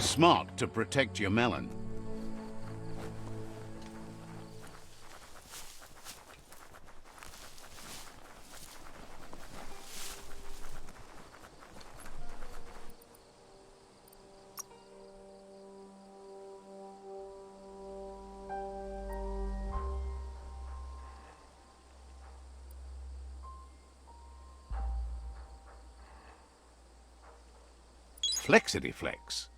smart to protect your melon. Flexity flex.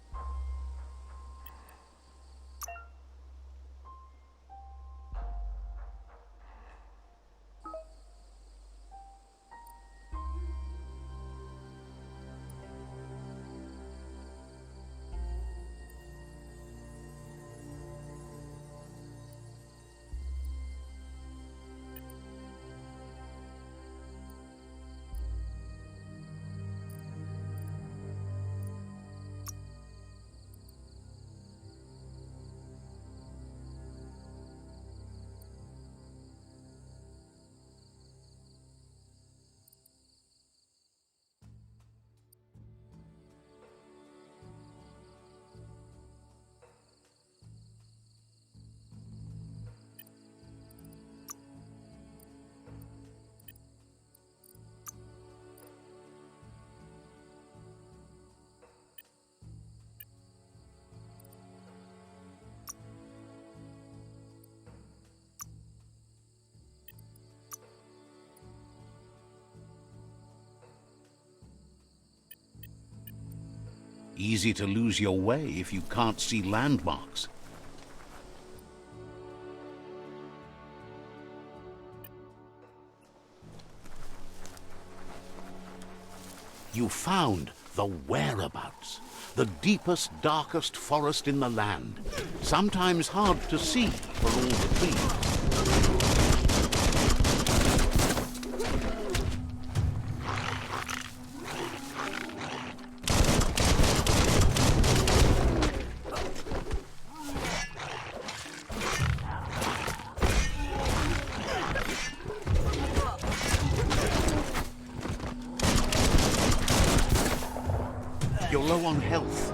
Easy to lose your way if you can't see landmarks. You found the whereabouts, the deepest, darkest forest in the land, sometimes hard to see for all the trees. You're low on health.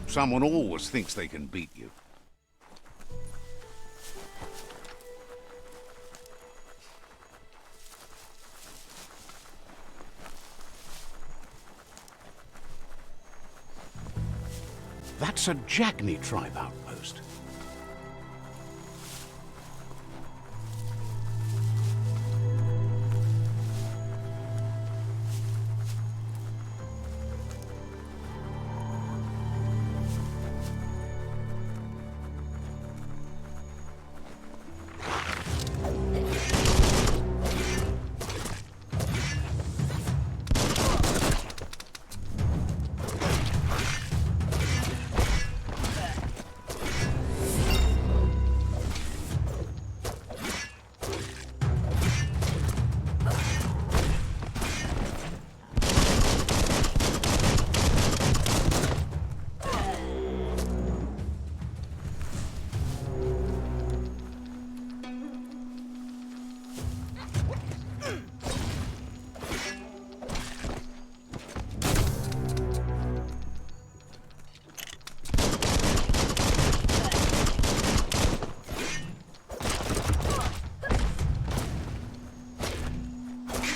Someone always thinks they can beat you. That's a Jagni tribe outpost.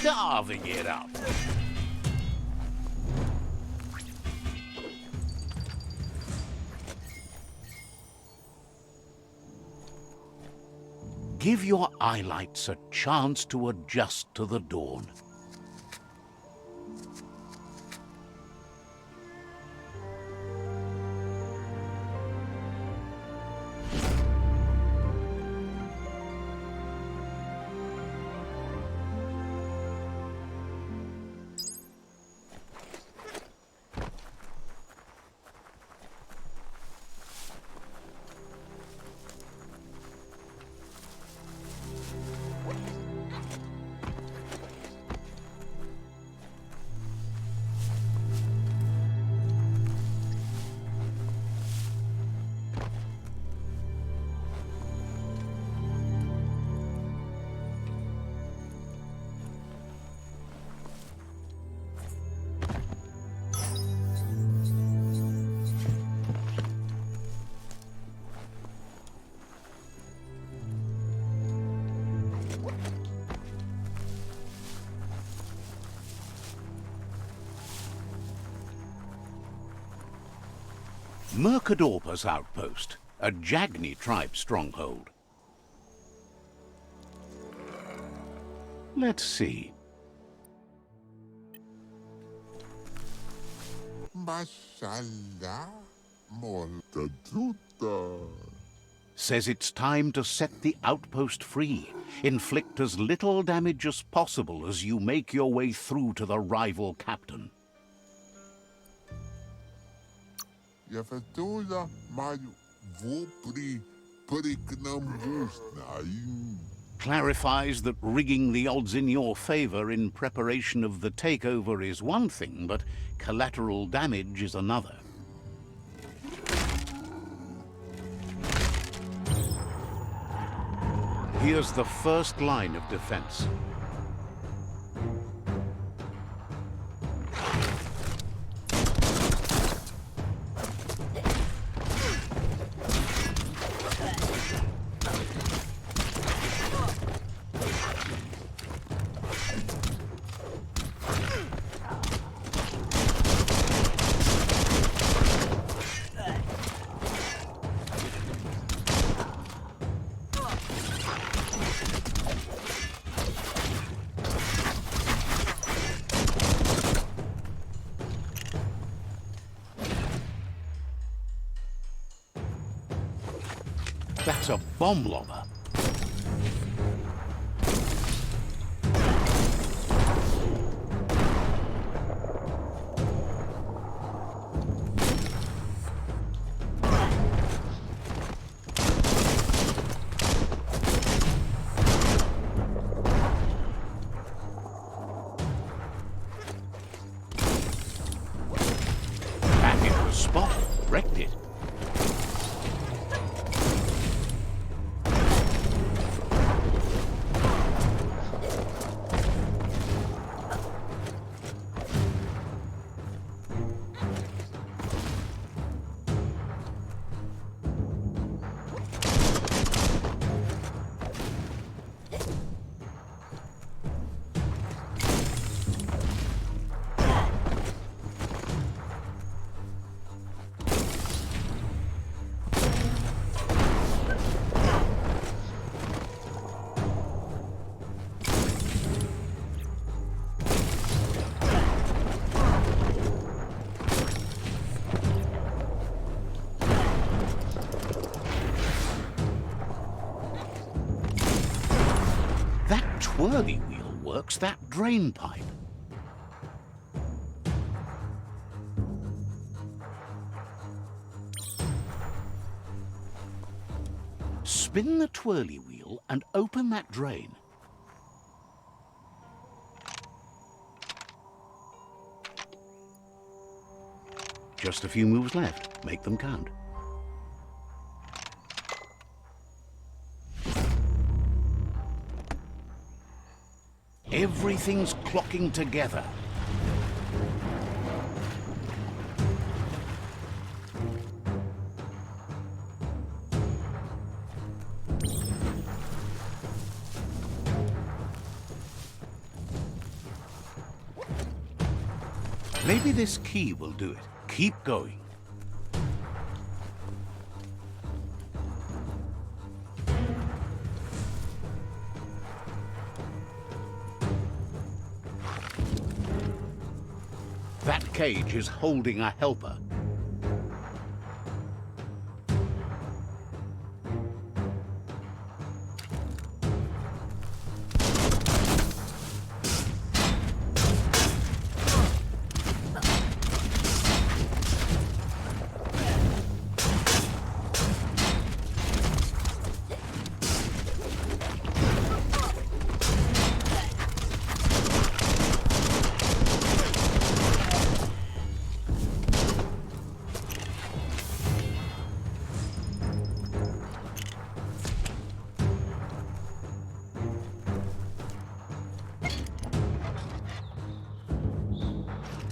Carving it up. Give your eyelights a chance to adjust to the dawn. Mercadorpus Outpost, a Jagni tribe stronghold. Let's see. Mashallah, molta tutta. Says it's time to set the outpost free. Inflict as little damage as possible as you make your way through to the rival captain. Yafatula maju vopri priknambusnaim. Clarifies that rigging the odds in your favor in preparation of the takeover is one thing, but collateral damage is another. Here's the first line of defense. That's a bomb lobber. Back into the spot, wrecked it. Whirly wheel works that drain pipe. Spin the twirly wheel and open that drain. Just a few moves left. Make them count. Everything's clocking together. Maybe this key will do it. Keep going. That cage is holding a helper.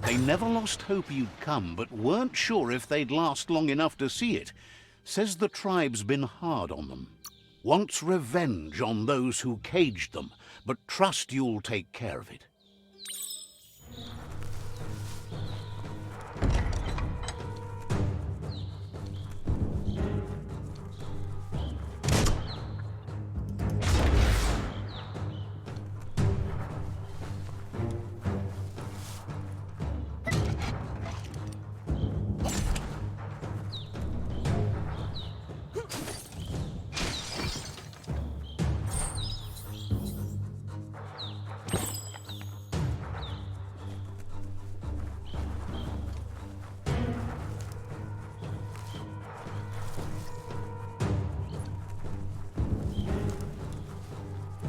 They never lost hope you'd come, but weren't sure if they'd last long enough to see it. Says the tribe's been hard on them. Wants revenge on those who caged them, but trust you'll take care of it.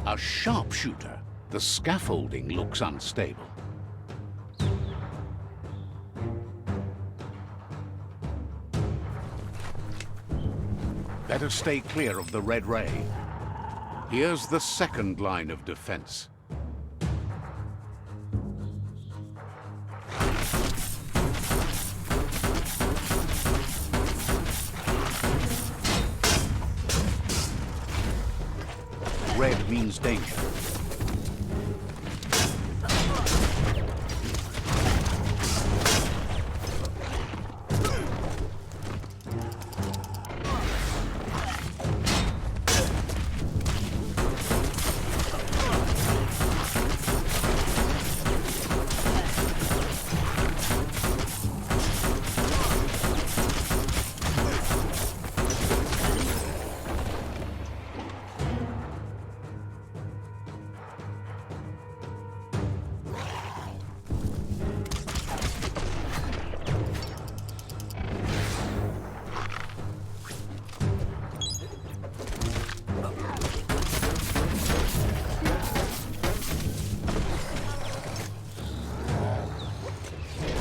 A sharpshooter. The scaffolding looks unstable. Better stay clear of the red ray. Here's the second line of defense. Red means danger.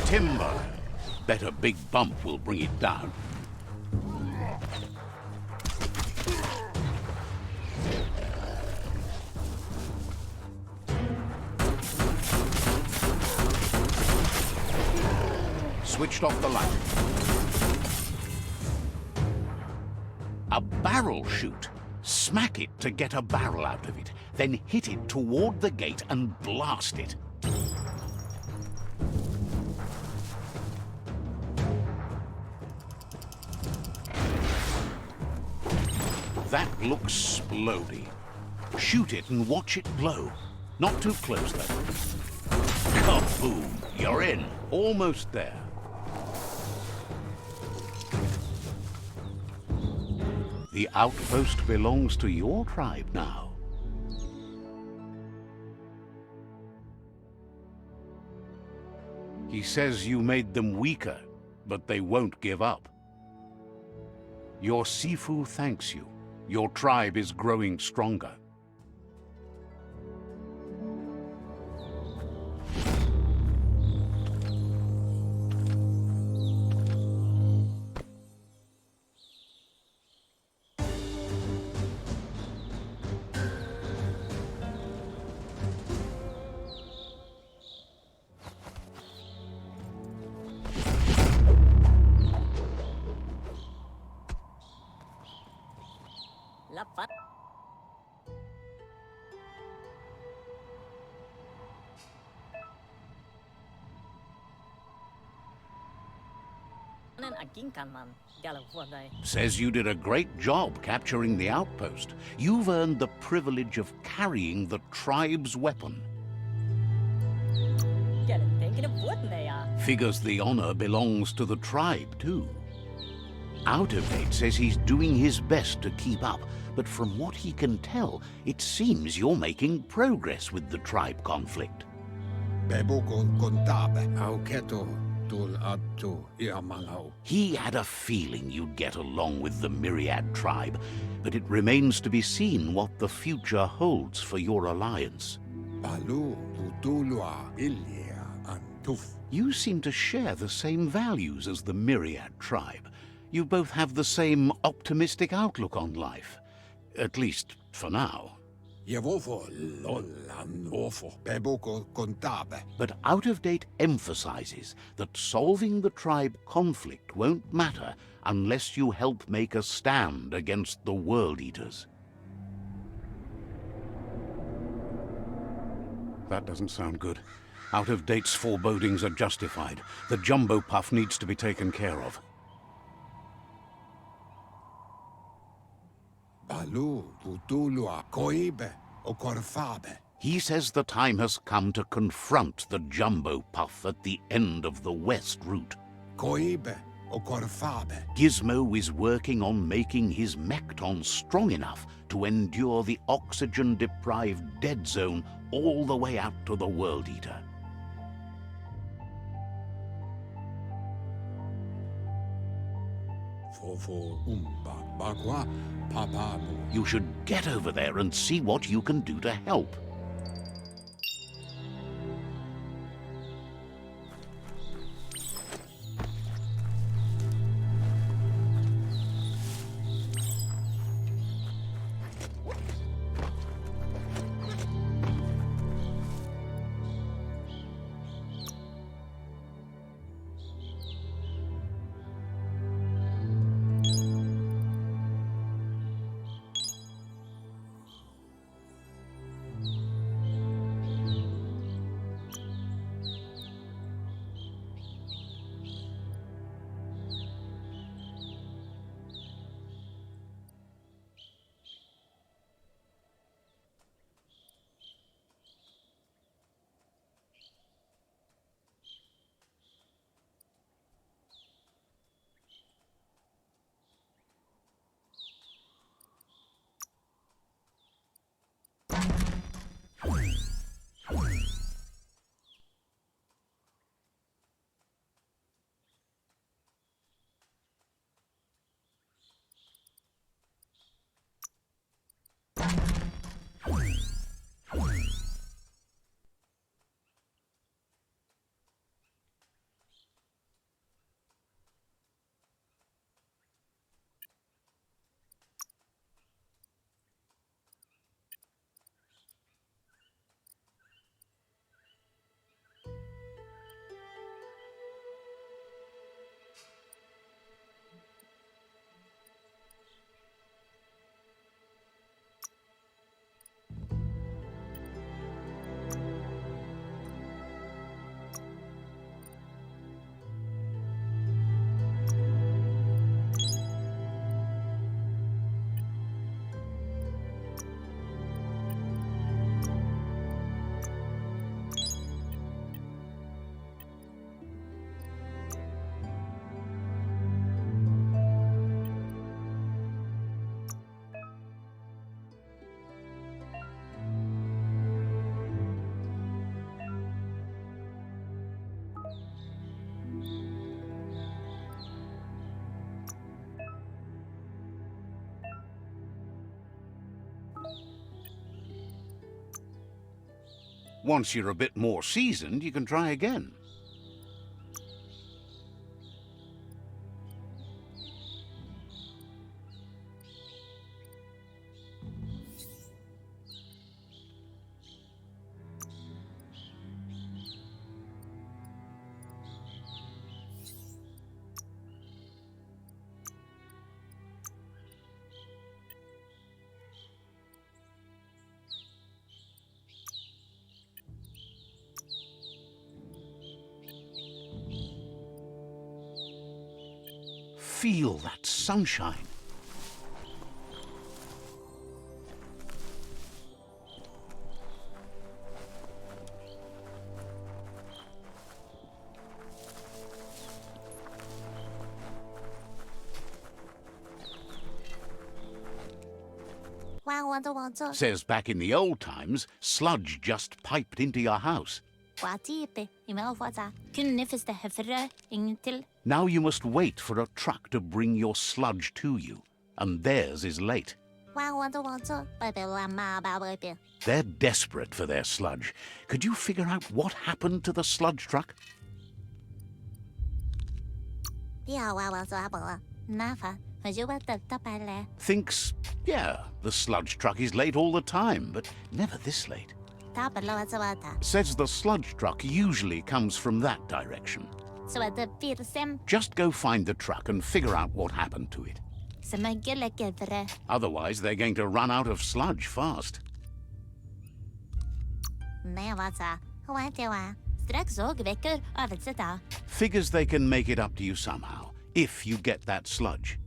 Timber. Bet a big bump will bring it down. Switched off the light. A barrel shoot. Smack it to get a barrel out of it, then hit it toward the gate and blast it. That looks splody. Shoot it and watch it glow. Not too close, though. Kaboom! You're in. Almost there. The outpost belongs to your tribe now. He says you made them weaker, but they won't give up. Your Sifu thanks you. Your tribe is growing stronger. Says you did a great job capturing the outpost. You've earned the privilege of carrying the tribe's weapon. Figures the honor belongs to the tribe, too. Out of Date says he's doing his best to keep up, but from what he can tell, it seems you're making progress with the tribe conflict. He had a feeling you'd get along with the Myriad tribe, but it remains to be seen what the future holds for your alliance. You seem to share the same values as the Myriad tribe. You both have the same optimistic outlook on life. At least, for now. But Out of Date emphasizes that solving the tribe conflict won't matter unless you help make a stand against the World Eaters. That doesn't sound good. Out of Date's forebodings are justified. The jumbo puff needs to be taken care of. He says the time has come to confront the jumbo puff at the end of the west route. Gizmo is working on making his Mekton strong enough to endure the oxygen-deprived dead zone all the way out to the World Eater. You should get over there and see what you can do to help. Once you're a bit more seasoned, you can try again. Feel that sunshine. Says back in the old times, sludge just piped into your house. Now you must wait for a truck to bring your sludge to you, and theirs is late. They're desperate for their sludge. Could you figure out what happened to the sludge truck? Thinks, yeah, the sludge truck is late all the time, but never this late. Says the sludge truck usually comes from that direction. Just go find the truck and figure out what happened to it. Otherwise, they're going to run out of sludge fast. Figures they can make it up to you somehow, if you get that sludge.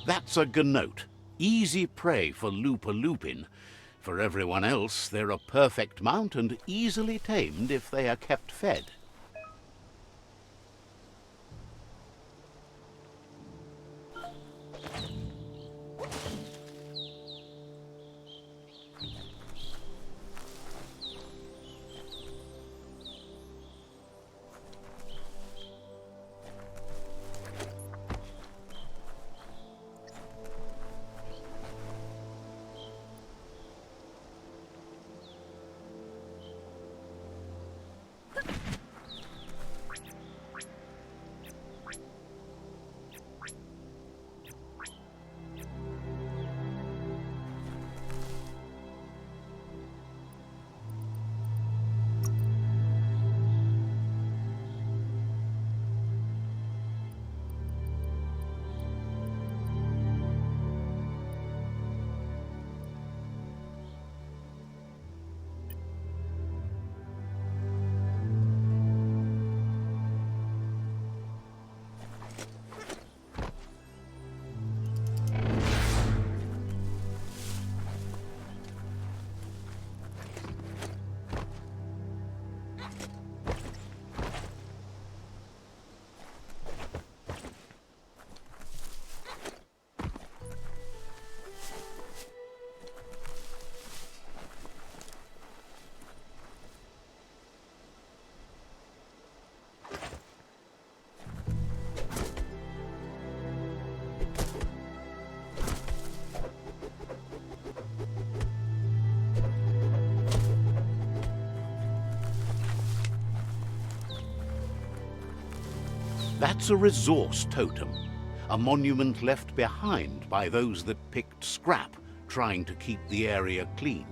That's a gnote, easy prey for Loopa-Loopin. For everyone else, they're a perfect mount and easily tamed if they are kept fed. That's a resource totem, a monument left behind by those that picked scrap, trying to keep the area clean.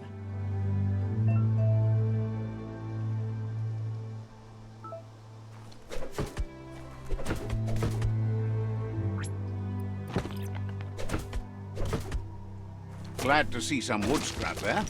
Glad to see some wood scrap there.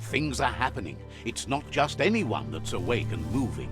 Things are happening. It's not just anyone that's awake and moving.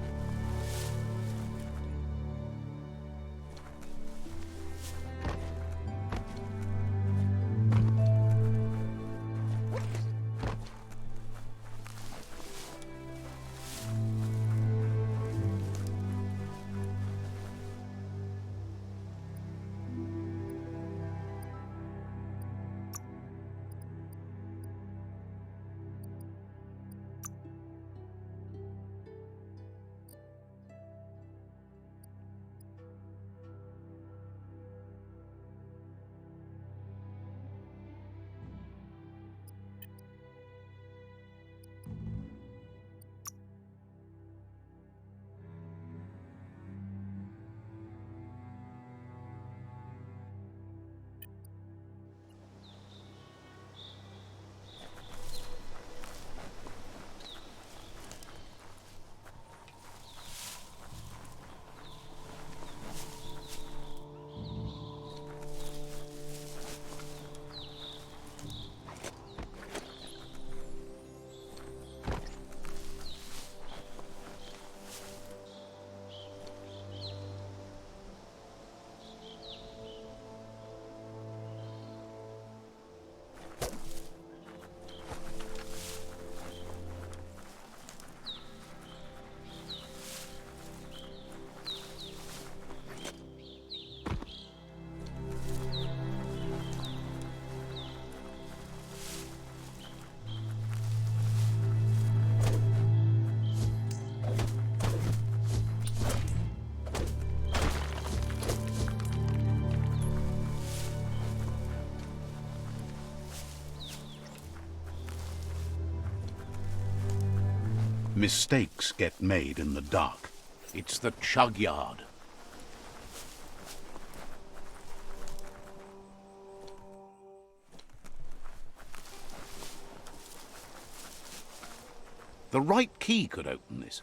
Mistakes get made in the dark. It's the chug yard. The right key could open this.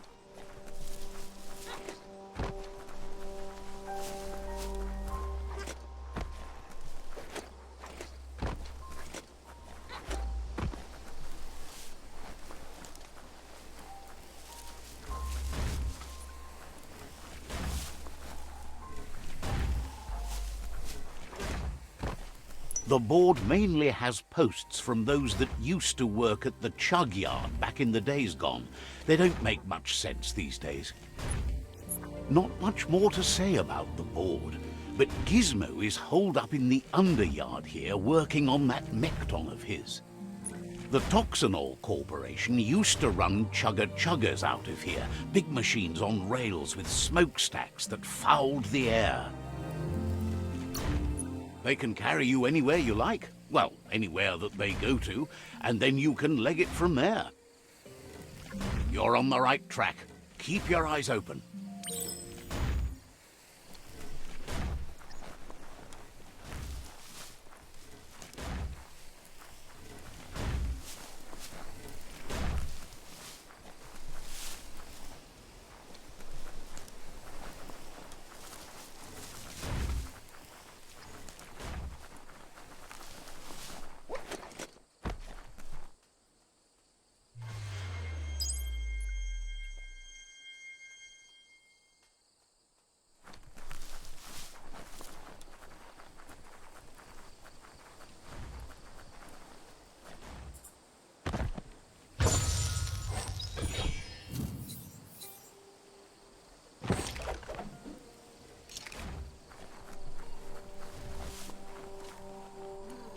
The board mainly has posts from those that used to work at the chug yard back in the days gone. They don't make much sense these days. Not much more to say about the board, but Gizmo is holed up in the underyard here working on that mekton of his. The Toxanol Corporation used to run chugger-chuggers out of here, big machines on rails with smokestacks that fouled the air. They can carry you anywhere you like. Well, anywhere that they go to, and then you can leg it from there. You're on the right track. Keep your eyes open.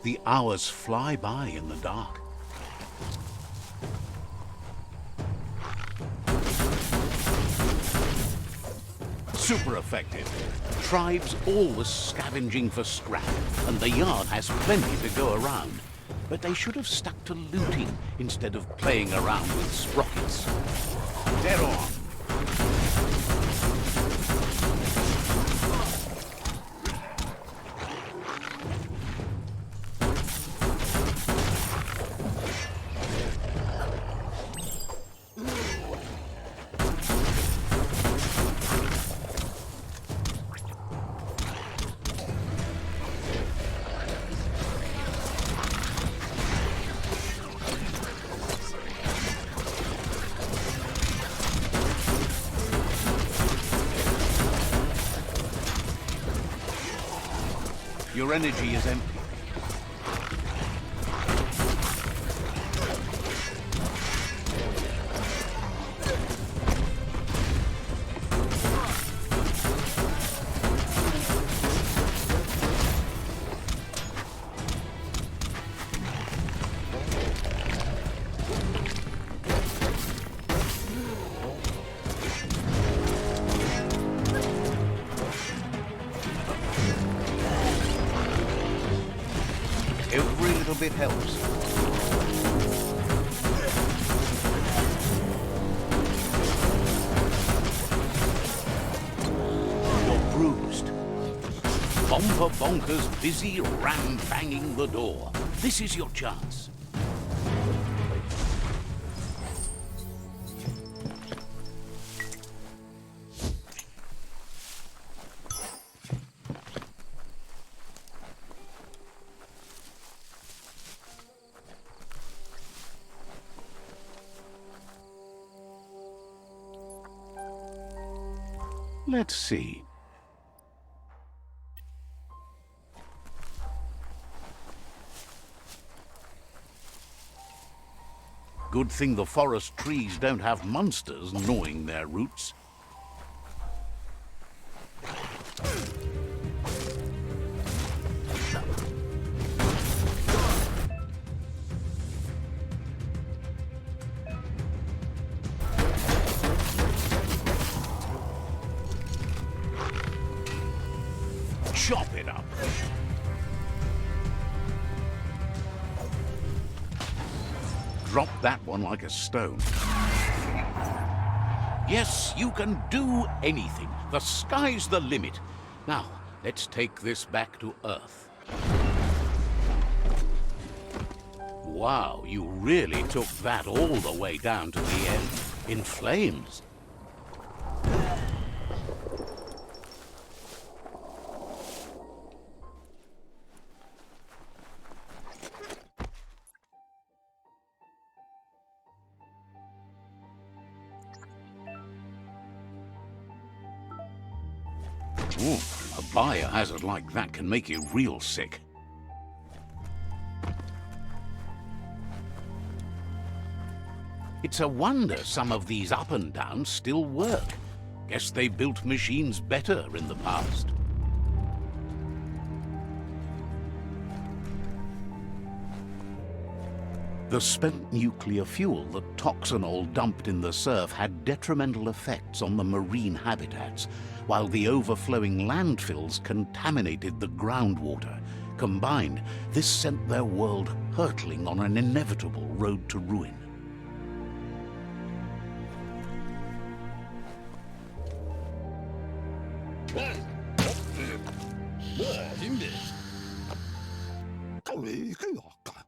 The hours fly by in the dark. Super effective. Tribes always scavenging for scrap, and the yard has plenty to go around. But they should have stuck to looting instead of playing around with sprockets. Dead on. Your energy is empty. Every little bit helps. You're bruised. Bomber Bonker's busy ram-banging the door. This is your chance. Let's see. Good thing the forest trees don't have monsters gnawing their roots. Chop it up. Drop that one like a stone. Yes, you can do anything. The sky's the limit. Now, let's take this back to Earth. Wow, you really took that all the way down to the end. In flames. Ooh, a biohazard like that can make you real sick. It's a wonder some of these up and downs still work. Guess they built machines better in the past. The spent nuclear fuel that Toxanol dumped in the surf had detrimental effects on the marine habitats, while the overflowing landfills contaminated the groundwater. Combined, this sent their world hurtling on an inevitable road to ruin.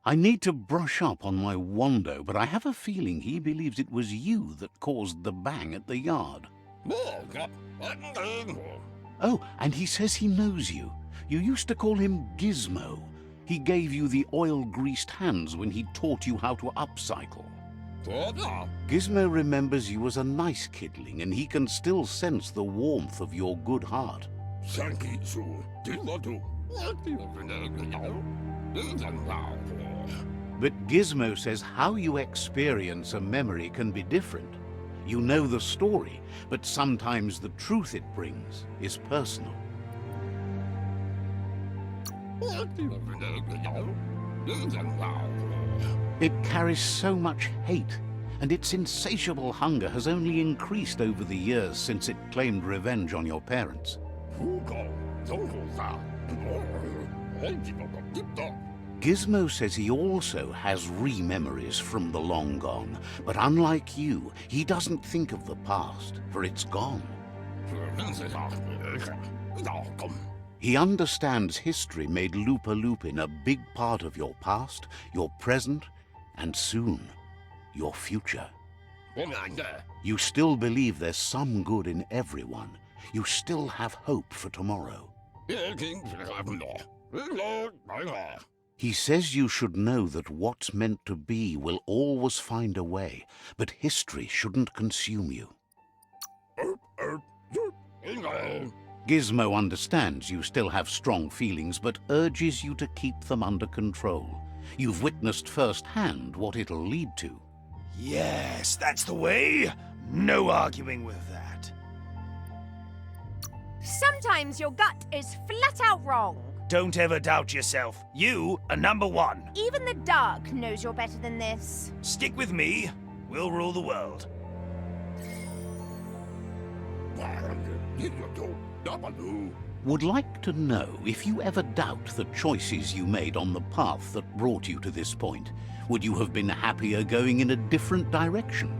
I need to brush up on my Wando, but I have a feeling he believes it was you that caused the bang at the yard. Oh, and he says he knows you. You used to call him Gizmo. He gave you the oil-greased hands when he taught you how to upcycle. Gizmo remembers you as a nice kidling, and he can still sense the warmth of your good heart. But Gizmo says how you experience a memory can be different. You know the story, but sometimes the truth it brings is personal. It carries so much hate, and its insatiable hunger has only increased over the years since it claimed revenge on your parents. Gizmo says he also has re-memories from the long gone, but unlike you, he doesn't think of the past, for it's gone. He understands history made Lupa-Lupin a big part of your past, your present, and soon, your future. You still believe there's some good in everyone. You still have hope for tomorrow. He says you should know that what's meant to be will always find a way, but history shouldn't consume you. Gizmo understands you still have strong feelings, but urges you to keep them under control. You've witnessed firsthand what it'll lead to. Yes, that's the way. No arguing with that. Sometimes your gut is flat out wrong. Don't ever doubt yourself. You are number one. Even the dark knows you're better than this. Stick with me. We'll rule the world. Would like to know if you ever doubt the choices you made on the path that brought you to this point. Would you have been happier going in a different direction?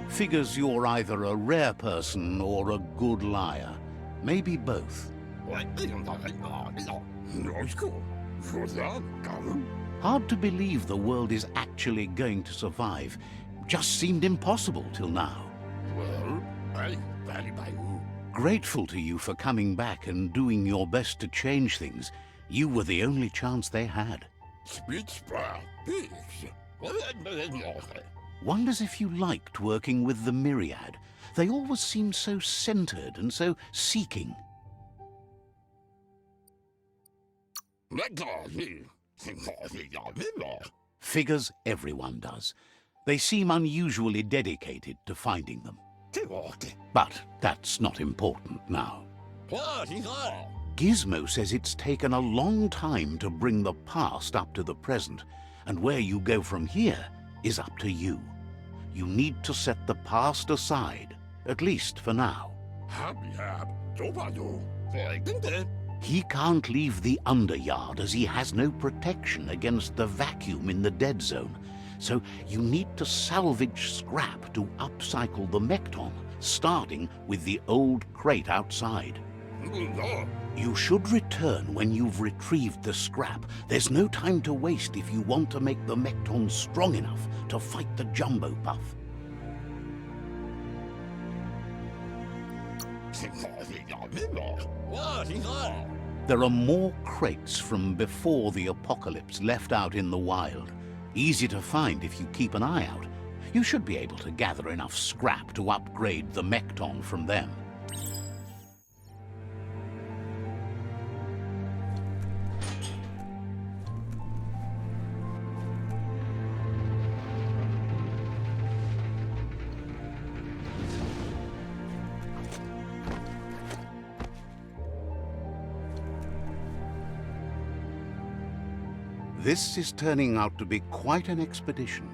Figures you're either a rare person or a good liar. Maybe both. Hard to believe the world is actually going to survive. Just seemed impossible till now. Grateful to you for coming back and doing your best to change things. You were the only chance they had. Wonders if you liked working with the Myriad. They always seemed so centered and so seeking. Figures everyone does. They seem unusually dedicated to finding them. But that's not important now. Gizmo says it's taken a long time to bring the past up to the present, and where you go from here is up to you. You need to set the past aside, at least for now. He can't leave the Underyard as he has no protection against the vacuum in the dead zone. So you need to salvage scrap to upcycle the Mekton, starting with the old crate outside. You should return when you've retrieved the scrap. There's no time to waste if you want to make the Mekton strong enough to fight the Jumbo Puff. There are more crates from before the apocalypse left out in the wild. Easy to find if you keep an eye out. You should be able to gather enough scrap to upgrade the Mekton from them. This is turning out to be quite an expedition.